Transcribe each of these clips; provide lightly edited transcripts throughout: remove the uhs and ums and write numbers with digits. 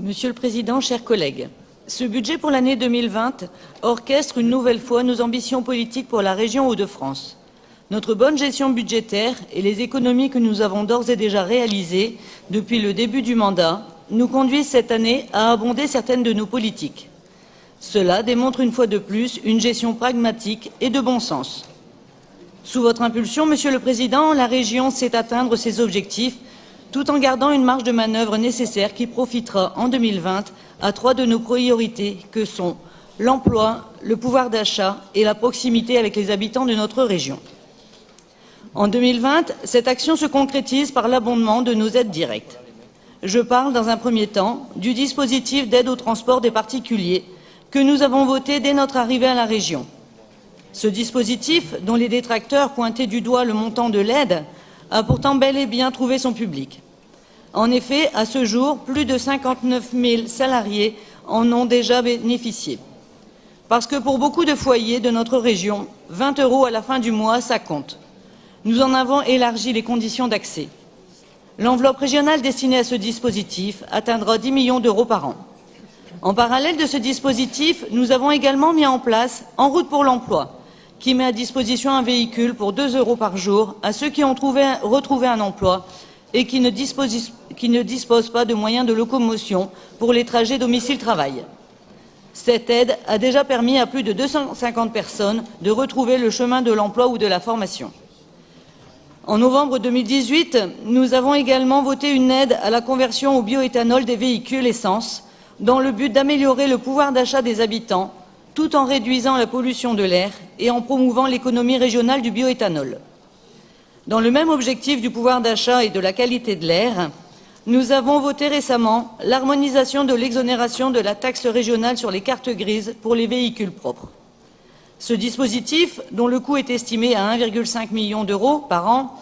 Monsieur le Président, chers collègues, ce budget pour l'année 2020 orchestre une nouvelle fois nos ambitions politiques pour la région Hauts-de-France. Notre bonne gestion budgétaire et les économies que nous avons d'ores et déjà réalisées depuis le début du mandat nous conduisent cette année à abonder certaines de nos politiques. Cela démontre une fois de plus une gestion pragmatique et de bon sens. Sous votre impulsion, Monsieur le Président, la région sait atteindre ses objectifs tout en gardant une marge de manœuvre nécessaire qui profitera en 2020 à trois de nos priorités que sont l'emploi, le pouvoir d'achat et la proximité avec les habitants de notre région. En 2020, cette action se concrétise par l'abondement de nos aides directes. Je parle dans un premier temps du dispositif d'aide au transport des particuliers que nous avons voté dès notre arrivée à la région. Ce dispositif, dont les détracteurs pointaient du doigt le montant de l'aide, a pourtant bel et bien trouvé son public. En effet, à ce jour, plus de 59 000 salariés en ont déjà bénéficié. Parce que pour beaucoup de foyers de notre région, 20 € à la fin du mois, ça compte. Nous en avons élargi les conditions d'accès. L'enveloppe régionale destinée à ce dispositif atteindra 10 millions d'euros par an. En parallèle de ce dispositif, nous avons également mis en place En route pour l'emploi, qui met à disposition un véhicule pour 2 € par jour à ceux qui ont retrouvé un emploi et qui ne disposent pas de moyens de locomotion pour les trajets domicile-travail. Cette aide a déjà permis à plus de 250 personnes de retrouver le chemin de l'emploi ou de la formation. En novembre 2018, nous avons également voté une aide à la conversion au bioéthanol des véhicules essence dans le but d'améliorer le pouvoir d'achat des habitants tout en réduisant la pollution de l'air et en promouvant l'économie régionale du bioéthanol. Dans le même objectif du pouvoir d'achat et de la qualité de l'air, nous avons voté récemment l'harmonisation de l'exonération de la taxe régionale sur les cartes grises pour les véhicules propres. Ce dispositif, dont le coût est estimé à 1,5 million d'euros par an,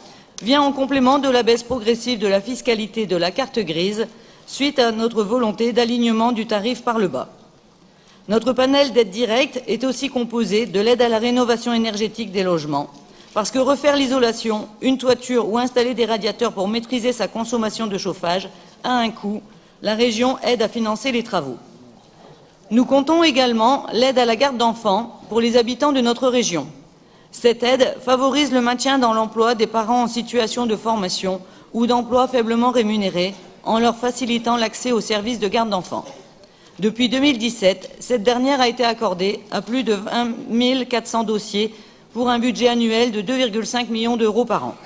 vient en complément de la baisse progressive de la fiscalité de la carte grise suite à notre volonté d'alignement du tarif par le bas. Notre panel d'aides directes est aussi composé de l'aide à la rénovation énergétique des logements, parce que refaire l'isolation, une toiture ou installer des radiateurs pour maîtriser sa consommation de chauffage a un coût. La région aide à financer les travaux. Nous comptons également l'aide à la garde d'enfants pour les habitants de notre région. Cette aide favorise le maintien dans l'emploi des parents en situation de formation ou d'emploi faiblement rémunérés en leur facilitant l'accès aux services de garde d'enfants. Depuis 2017, cette dernière a été accordée à plus de 20 400 dossiers pour un budget annuel de 2,5 millions d'euros par an.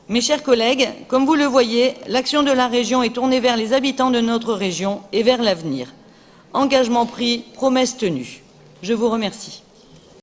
Mes chers collègues, comme vous le voyez, l'action de la région est tournée vers les habitants de notre région et vers l'avenir. Engagement pris, promesse tenue. Je vous remercie.